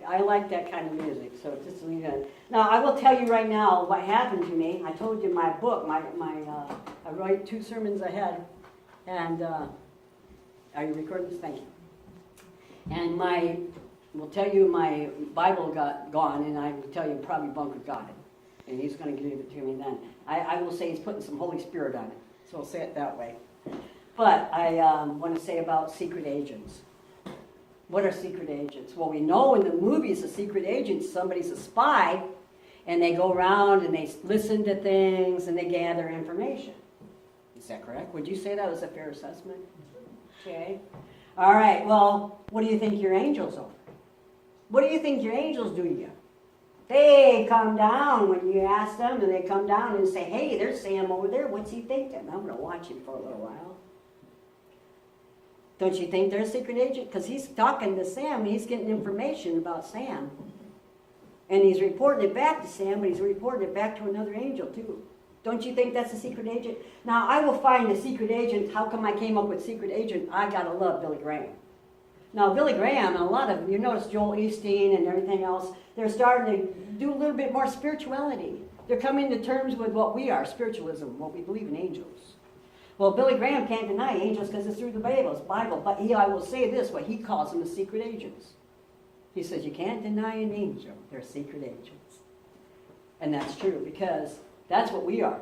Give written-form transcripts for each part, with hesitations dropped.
I like that kind of music, so just leave it. Now, I will tell you right now what happened to me. I told you my book, I write 2 sermons ahead, and are you recording this? Thank you. And will tell you my Bible got gone, and I will tell you probably Bunker got it, and he's going to give it to me then. I will say he's putting some Holy Spirit on it, so I'll say it that way. But I want to say about secret agents. What are secret agents? Well, we know in the movies a secret agent, somebody's a spy, and they go around and they listen to things and they gather information. Is that correct? Would you say that was a fair assessment? Okay. All right, well, what do you think your angels are? What do you think your angels do to you? They come down when you ask them, and they come down and say, hey, there's Sam over there. What's he thinking? I'm going to watch him for a little while. Don't you think they're a secret agent? Because he's talking to Sam, he's getting information about Sam. And he's reporting it back to Sam, but he's reporting it back to another angel too. Don't you think that's a secret agent? Now, I will find a secret agent. How come I came up with secret agent? I got to love Billy Graham. Now, Billy Graham, and a lot of, you notice Joel Eaton and everything else, they're starting to do a little bit more spirituality. They're coming to terms with what we are, spiritualism, what we believe in angels. Well, Billy Graham can't deny angels because it's through the Bible, but I will say this, what he calls them is secret agents. He says you can't deny an angel, they're secret agents. And that's true, because that's what we are.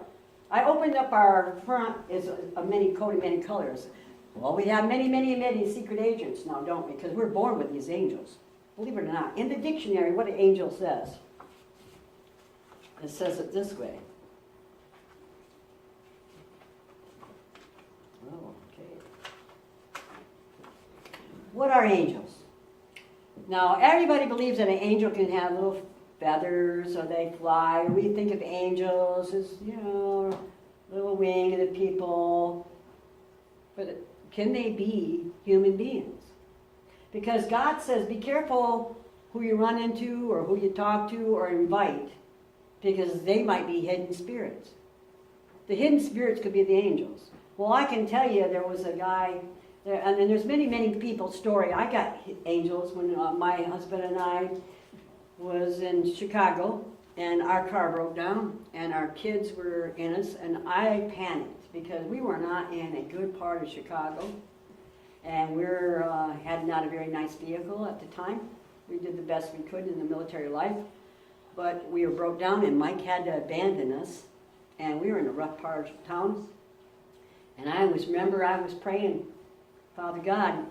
I opened up our front is a many coat of many colors. Well, we have many, many, many secret agents now, don't we? Because we're born with these angels. Believe it or not. In the dictionary, what an angel says, it says it this way. Oh, okay. What are angels? Now, everybody believes that an angel can have little feathers, or they fly. We think of angels as, little wing of the people. But can they be human beings? Because God says, be careful who you run into, or who you talk to, or invite, because they might be hidden spirits. The hidden spirits could be the angels. Well, I can tell you there was a guy, and there's many, many people's story. I got angels when my husband and I was in Chicago, and our car broke down, and our kids were in us, and I panicked because we were not in a good part of Chicago, and we had not a very nice vehicle at the time. We did the best we could in the military life, but we were broke down, and Mike had to abandon us, and we were in a rough part of town. And I was praying, Father God,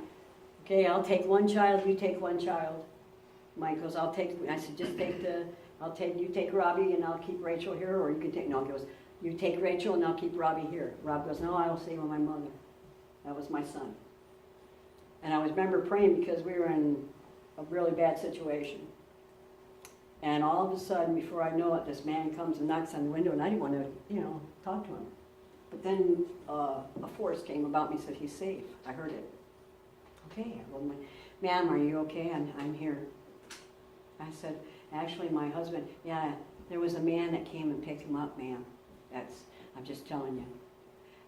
okay, I'll take one child, you take one child. Mike goes, I said, you take Robbie and I'll keep Rachel here, or you can take, no, he goes, you take Rachel and I'll keep Robbie here. Rob goes, no, I'll stay with my mother. That was my son. And I remember praying because we were in a really bad situation. And all of a sudden, before I know it, this man comes and knocks on the window, and I didn't want to, talk to him. But then a force came about me and said, he's safe. I heard it. Okay. I told ma'am, are you okay? I'm here. I said, actually, my husband, yeah, there was a man that came and picked him up, ma'am. I'm just telling you.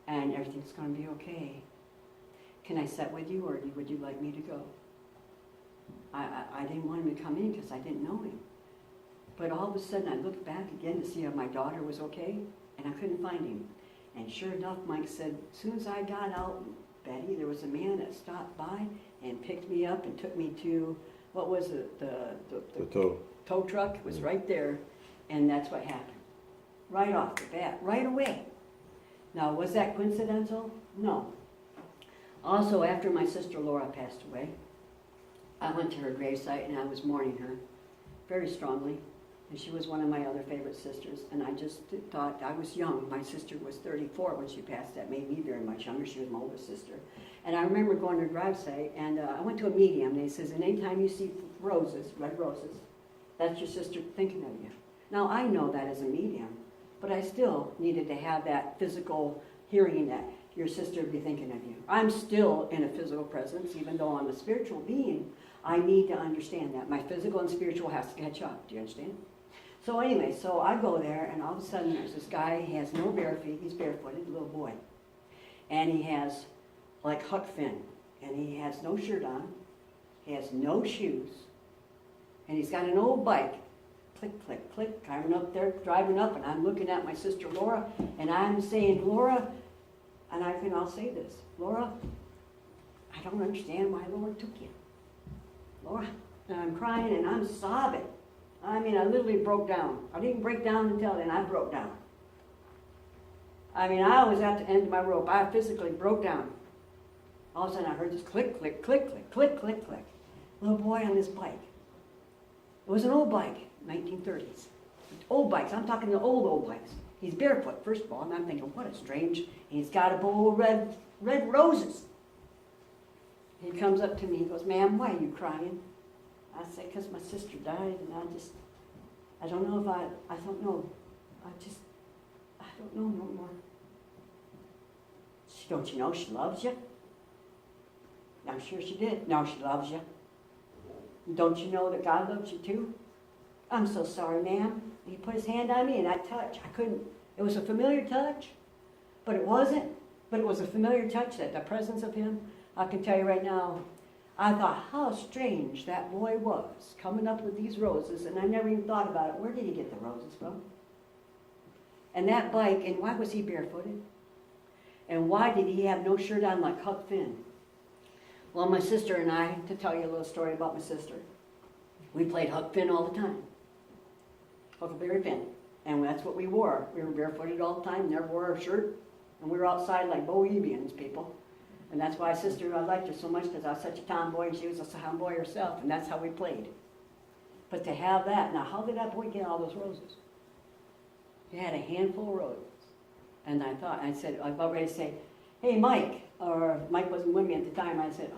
And everything's going to be okay. Can I sit with you, or would you like me to go? I didn't want him to come in because I didn't know him. But all of a sudden, I looked back again to see if my daughter was okay, and I couldn't find him. And sure enough, Mike said, as soon as I got out, Betty, there was a man that stopped by and picked me up and took me to, what was it, the tow truck. It was right there, and that's what happened. Right off the bat, right away. Now, was that coincidental? No. Also, after my sister Laura passed away, I went to her gravesite and I was mourning her very strongly. And she was one of my other favorite sisters. And I just thought, I was young. My sister was 34 when she passed. That made me very much younger. She was my older sister. And I remember going to her gravesite, and I went to a medium, and he says, and anytime you see roses, red roses, that's your sister thinking of you. Now, I know that as a medium, but I still needed to have that physical hearing that your sister would be thinking of you. I'm still in a physical presence, even though I'm a spiritual being. I need to understand that. My physical and spiritual has to catch up. Do you understand? So anyway, so I go there, and all of a sudden there's this guy. He has no bare feet. He's barefooted, a little boy. And he has like Huck Finn. And he has no shirt on. He has no shoes. And he's got an old bike. Click, click, click, driving up there, driving up, and I'm looking at my sister Laura, and I'm saying, Laura, and I'll say this, Laura, I don't understand why the Lord took you. Laura, and I'm crying and I'm sobbing. I mean, I literally broke down. I didn't break down until then, I broke down. I mean, I was at the end of my rope. I physically broke down. All of a sudden I heard this click, click, click, click, click, click, click. Little boy on this bike. It was an old bike, 1930s. Old bikes, I'm talking the old bikes. He's barefoot, first of all, and I'm thinking, what a strange, he's got a bowl of red roses. He comes up to me, he goes, ma'am, why are you crying? I say, because my sister died, and I don't know no more. Don't you know she loves you? I'm sure she did. No, she loves you. Don't you know that God loves you too? I'm so sorry, ma'am. He put his hand on me and I touched. I couldn't. It was a familiar touch, but it wasn't. But it was a familiar touch, that the presence of him. I can tell you right now, I thought how strange that boy was coming up with these roses, and I never even thought about it. Where did he get the roses from? And that bike, and why was he barefooted? And why did he have no shirt on like Huck Finn? Well, my sister and I, to tell you a little story about my sister, we played Huck Finn all the time. Huckleberry Finn. And that's what we wore. We were barefooted all the time, never wore a shirt. And we were outside like Bohemians, people. And that's why I liked her so much, because I was such a tomboy and she was a tomboy herself. And that's how we played. But to have that, now how did that boy get all those roses? He had a handful of roses. And I was about ready to say, hey, Mike, or Mike wasn't with me at the time. I said,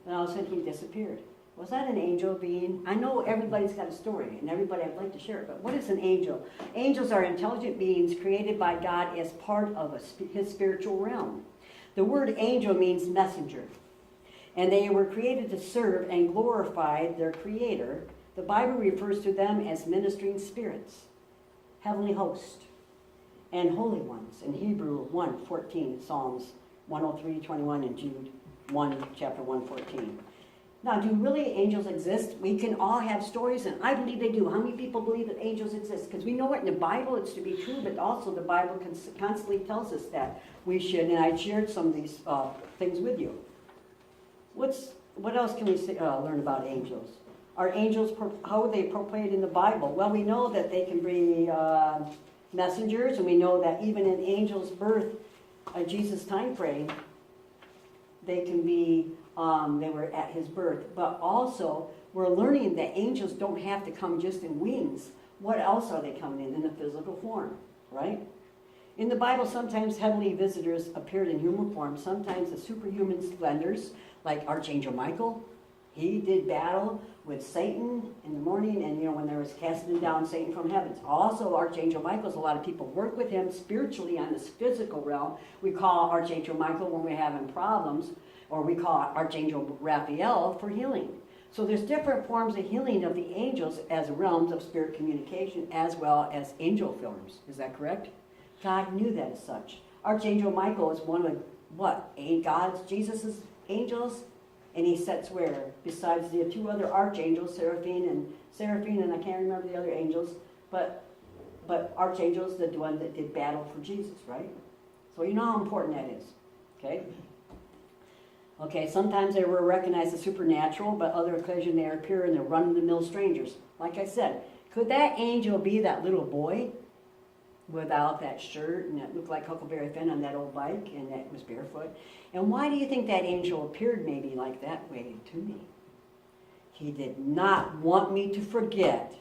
and all of a sudden he disappeared. Was that an angel being? I know everybody's got a story, and everybody I'd like to share it, but what is an angel? Angels are intelligent beings created by God as part of his spiritual realm. The word angel means messenger, and they were created to serve and glorify their Creator. The Bible refers to them as ministering spirits, heavenly host, and holy ones in Hebrew 1:14, Psalms 103:21, and Jude 1, chapter 1:14. Now, do really angels exist? We can all have stories, and I believe they do. How many people believe that angels exist? Because we know it in the Bible, it's to be true, but also the Bible constantly tells us that we should, and I shared some of these things with you. What else can we learn about angels? Are angels, how are they portrayed in the Bible? Well, we know that they can be messengers, and we know that even in angels' birth, Jesus' time frame, they can be, they were at his birth. But also, we're learning that angels don't have to come just in wings. What else are they coming in the physical form, right? In the Bible, sometimes heavenly visitors appeared in human form, sometimes the superhuman splendors, like Archangel Michael. He did battle with Satan in the morning, and when there was casting down Satan from heavens. Also, Archangel Michael's, a lot of people work with him spiritually on this physical realm. We call Archangel Michael when we're having problems, or we call Archangel Raphael for healing. So there's different forms of healing of the angels as realms of spirit communication, as well as angel forms. Is that correct? God knew that as such. Archangel Michael is one of Jesus' angels. And he sits where? Besides the two other archangels, Seraphim, and I can't remember the other angels, but Archangel's the one that did battle for Jesus, right? So you know how important that is, okay? Okay, sometimes they were recognized as supernatural, but other occasions they appear and they're run-of-the-mill strangers. Like I said, could that angel be that little boy without that shirt and that looked like Huckleberry Finn on that old bike and that was barefoot? And why do you think that angel appeared maybe like that way to me? He did not want me to forget.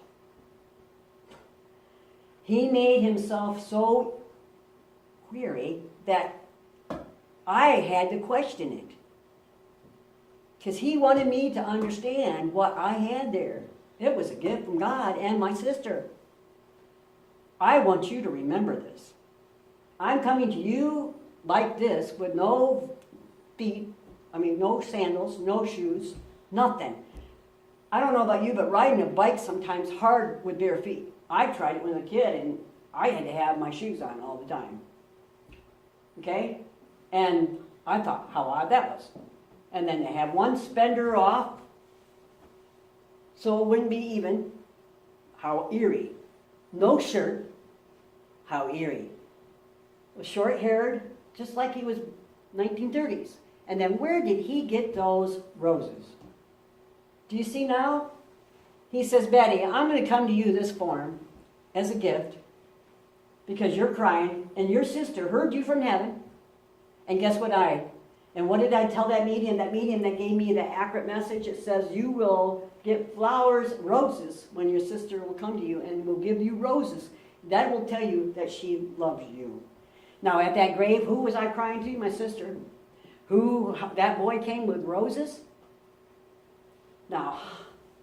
He made himself so weary that I had to question it. Because he wanted me to understand what I had there. It was a gift from God and my sister. I want you to remember this. I'm coming to you like this with no feet, no sandals, no shoes, nothing. I don't know about you, but riding a bike sometimes hard with bare feet. I tried it when I was a kid, and I had to have my shoes on all the time. Okay? And I thought how odd that was. And then to have one spender off, so it wouldn't be even. How eerie. No shirt. How eerie. Was short-haired, just like he was 1930s. And then where did he get those roses? Do you see now? He says, Betty, I'm going to come to you this form as a gift because you're crying and your sister heard you from heaven. And guess what and what did I tell that medium? That medium that gave me the accurate message, it says you will get flowers, roses, when your sister will come to you and will give you roses. That will tell you that she loves you. Now at that grave, who was I crying to? My sister. That boy came with roses? Now,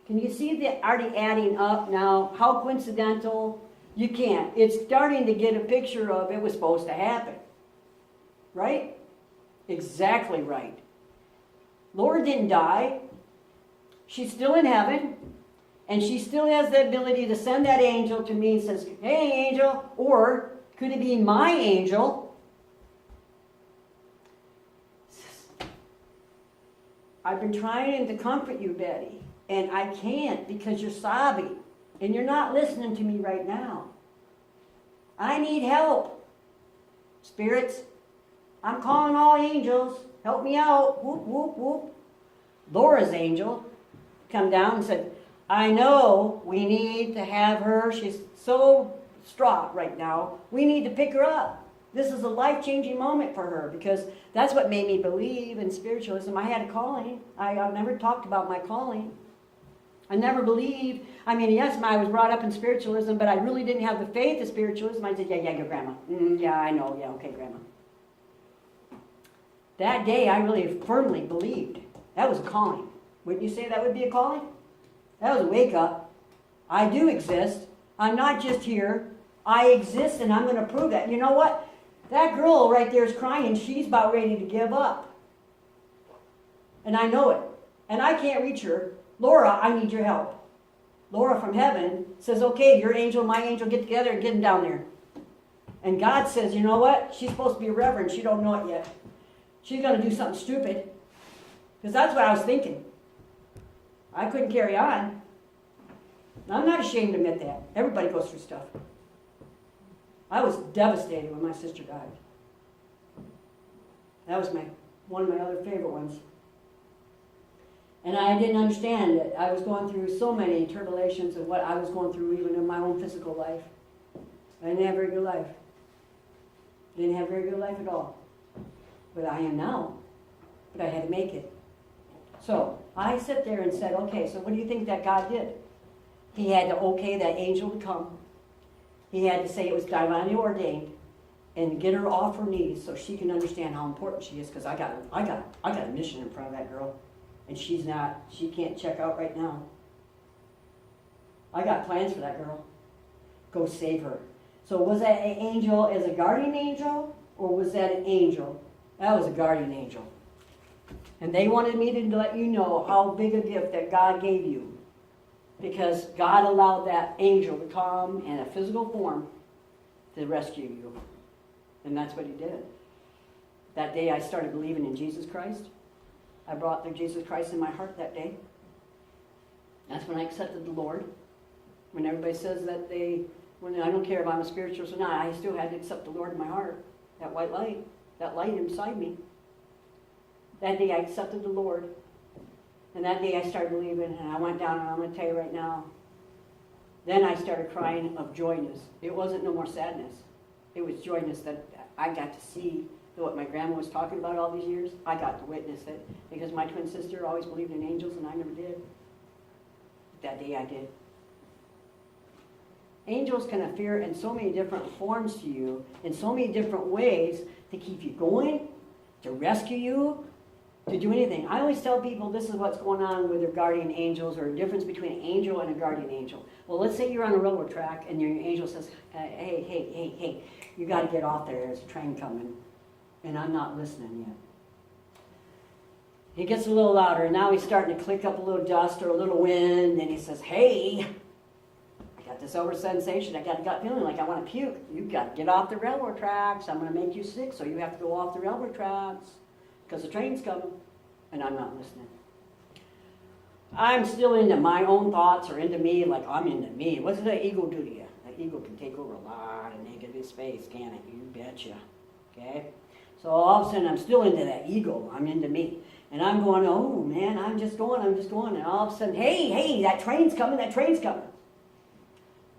can you see that already adding up now? How coincidental? You can't. It's starting to get a picture of it was supposed to happen. Right? Exactly right. Laura didn't die. She's still in heaven. And she still has the ability to send that angel to me and says, hey, angel. Or could it be my angel? I've been trying to comfort you, Betty. And I can't because you're sobbing. And you're not listening to me right now. I need help. Spirits, I'm calling all angels. Help me out. Whoop, whoop, whoop. Laura's angel come down and said, I know we need to have her. She's so distraught right now. We need to pick her up. This is a life-changing moment for her because that's what made me believe in spiritualism. I had a calling. I've never talked about my calling. I never believed. I mean, yes, I was brought up in spiritualism, but I really didn't have the faith of spiritualism. I said, yeah, good, Grandma. Yeah, I know. Yeah, okay, Grandma. That day, I really firmly believed. That was a calling. Wouldn't you say that would be a calling? That was a wake-up. I do exist. I'm not just here. I exist, and I'm going to prove that. You know what? That girl right there is crying. She's about ready to give up. And I know it. And I can't reach her. Laura, I need your help. Laura from heaven says, okay, your angel and my angel get together and get him down there. And God says, you know what? She's supposed to be a reverend. She don't know it yet. She's going to do something stupid. Because that's what I was thinking. I couldn't carry on. I'm not ashamed to admit that. Everybody goes through stuff. I was devastated when my sister died. That was one of my other favorite ones. And I didn't understand it. I was going through so many tribulations of what I was going through even in my own physical life. I didn't have a very good life. Didn't have a very good life at all. But I am now. But I had to make it. So I sat there and said, okay, so what do you think that God did? He had to okay that angel to come. He had to say it was divinely ordained and get her off her knees so she can understand how important she is, because I got a mission in front of that girl. And she can't check out right now. I got plans for that girl. Go save her. So was that an angel as a guardian angel, or was that an angel? That was a guardian angel. And they wanted me to let you know how big a gift that God gave you. Because God allowed that angel to come in a physical form to rescue you. And that's what he did. That day I started believing in Jesus Christ. I brought the Jesus Christ in my heart that day. That's when I accepted the Lord. When everybody says that I don't care if I'm a spiritualist or not, I still had to accept the Lord in my heart. That white light, that light inside me. That day I accepted the Lord. And that day I started believing, and I went down, and I'm going to tell you right now, then I started crying of joyness. It wasn't no more sadness. It was joyness that I got to see what my grandma was talking about all these years. I got to witness it because my twin sister always believed in angels, and I never did. That day I did. Angels can appear in so many different forms to you, in so many different ways to keep you going, to rescue you, to do anything. I always tell people this is what's going on with their guardian angels, or a difference between an angel and a guardian angel. Well, let's say you're on a railroad track and your angel says, hey, you got to get off there. There's a train coming. And I'm not listening yet. He gets a little louder. Now he's starting to click up a little dust or a little wind. And he says, hey, I got this over sensation. I got a gut feeling like I want to puke. You got to get off the railroad tracks. I'm going to make you sick, so you have to go off the railroad tracks because the train's coming. And I'm not listening. I'm still into my own thoughts or into me, like I'm into me. What's the ego do to you? The ego can take over a lot of negative space, can it? You betcha. Okay? So all of a sudden I'm still into that ego. I'm into me. And I'm going, oh man, I'm just going. And all of a sudden, hey, that train's coming.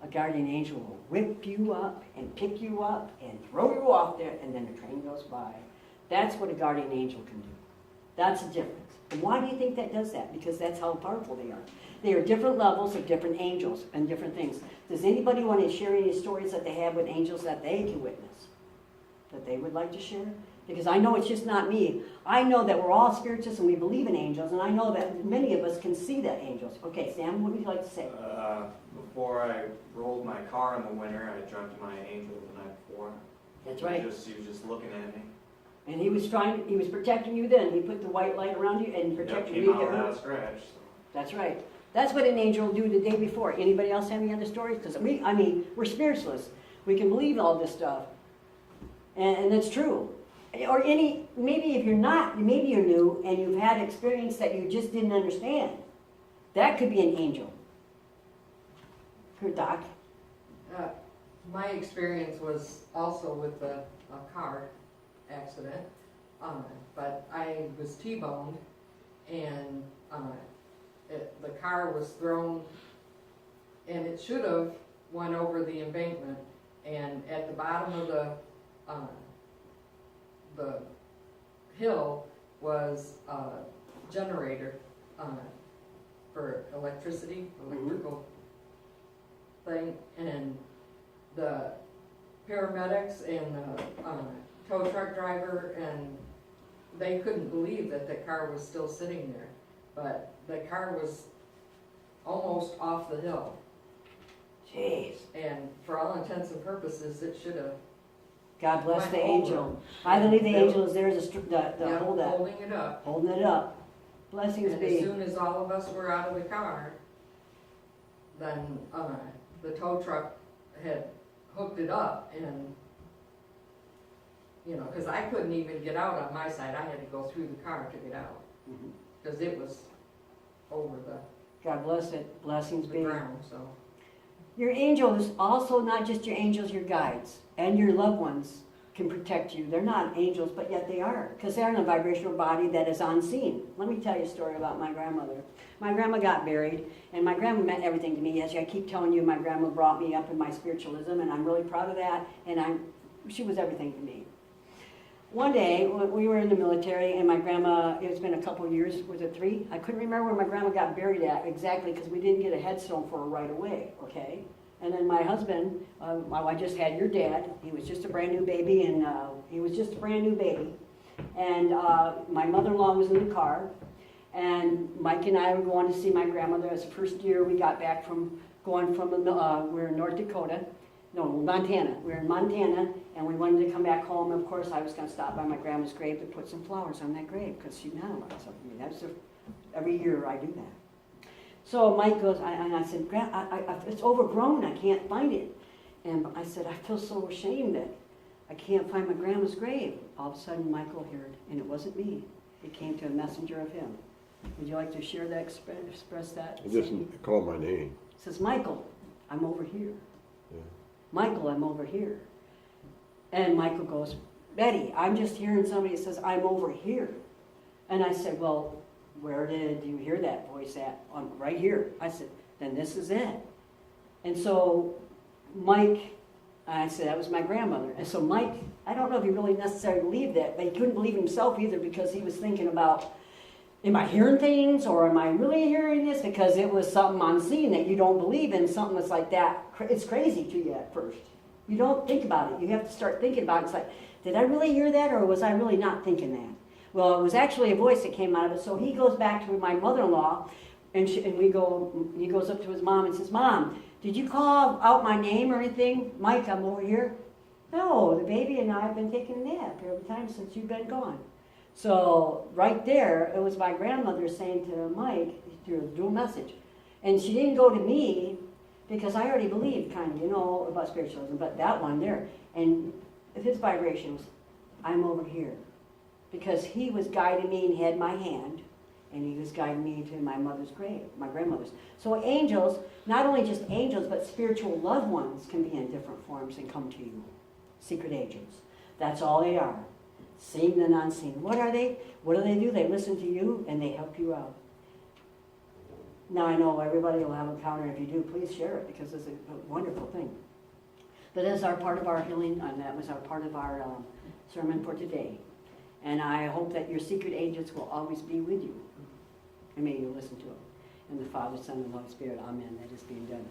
A guardian angel will whip you up and pick you up and throw you off there, and then the train goes by. That's what a guardian angel can do. That's the difference. And why do you think that does that? Because that's how powerful they are. They are different levels of different angels and different things. Does anybody want to share any stories that they have with angels that they can witness? That they would like to share? Because I know it's just not me. I know that we're all spiritists and we believe in angels, and I know that many of us can see that angels. Okay, Sam, what would you like to say? Before I rolled my car in the winter, I dreamt my angel the night before. That's right. He was just looking at me. And he was protecting you then. He put the white light around you and protected you. Came out without a scratch. So. That's right. That's what an angel will do the day before. Anybody else have any other stories? Because we're spiritualists. We can believe all this stuff. And that's true. Or maybe if you're not, maybe you're new and you've had experience that you just didn't understand. That could be an angel. Here, Doc. My experience was also with a car accident, but I was T-boned, and the car was thrown, and it should have went over the embankment, and at the bottom of the hill was a generator for electrical thing, and the paramedics and the tow truck driver, and they couldn't believe that the car was still sitting there, but the car was almost off the hill. Jeez. And for all intents and purposes, it should have. God bless the angel. I believe the angel is there to hold that. Holding it up. Holding it up. Blessings And be. as soon as all of us were out of the car, then the tow truck had hooked it up, and because I couldn't even get out on my side. I had to go through the car to get out because it was over the. God bless it. Blessings be. Ground, so. Your angels, also not just your angels, your guides and your loved ones can protect you. They're not angels, but yet they are, because they're in a vibrational body that is unseen. Let me tell you a story about my grandmother. My grandma got buried, and my grandma meant everything to me. As I keep telling you, my grandma brought me up in my spiritualism, and I'm really proud of that, and she was everything to me. One day, we were in the military, and my grandma, it's been a couple of years, was it 3? I couldn't remember where my grandma got buried at exactly, because we didn't get a headstone for her right away, okay? And then my husband, I just had your dad, he was just a brand new baby, and my mother-in-law was in the car, and Mike and I were going to see my grandmother. As the first year we got back from we're in North Dakota, no, Montana. We were in Montana, and we wanted to come back home. Of course, I was going to stop by my grandma's grave to put some flowers on that grave, because she meant something. Every year I do that. So Mike goes, and I said, it's overgrown, I can't find it. And I said, I feel so ashamed that I can't find my grandma's grave. All of a sudden, Michael heard, and it wasn't me. It came to a messenger of him. Would you like to share that, express that? It doesn't call my name. It says, Michael, I'm over here. Yeah. Michael, I'm over here. And Michael goes, Betty, I'm just hearing somebody that says, I'm over here. And I said, well, where did you hear that voice at? Right here. I said, then this is it. And so Mike, I said, that was my grandmother. And so Mike, I don't know if he really necessarily believed that, but he couldn't believe himself either, because he was thinking about, am I hearing things, or am I really hearing this? Because it was something unseen that you don't believe in, something that's like that. It's crazy to you at first. You don't think about it. You have to start thinking about it. It's like, did I really hear that, or was I really not thinking that? Well, it was actually a voice that came out of it. So he goes back to my mother-in-law, and he goes up to his mom and says, Mom, did you call out my name or anything? Mike, I'm over here. No, the baby and I have been taking a nap every time since you've been gone. So right there, it was my grandmother saying to Mike, through a dual message. And she didn't go to me, because I already believed kind of, about spiritualism, but that one there. And his vibration was, I'm over here. Because he was guiding me and had my hand, And he was guiding me to my mother's grave, my grandmother's. So angels, not only just angels, but spiritual loved ones can be in different forms and come to you. Secret agents. That's all they are. Seen and unseen. What are they? What do they do? They listen to you and they help you out. Now I know everybody will have an encounter. If you do, please share it because it's a wonderful thing. But that's our part of our healing, and that was our part of our sermon for today. And I hope that your secret agents will always be with you. And may you listen to them. In the Father, Son, and Holy Spirit. Amen. That is being done.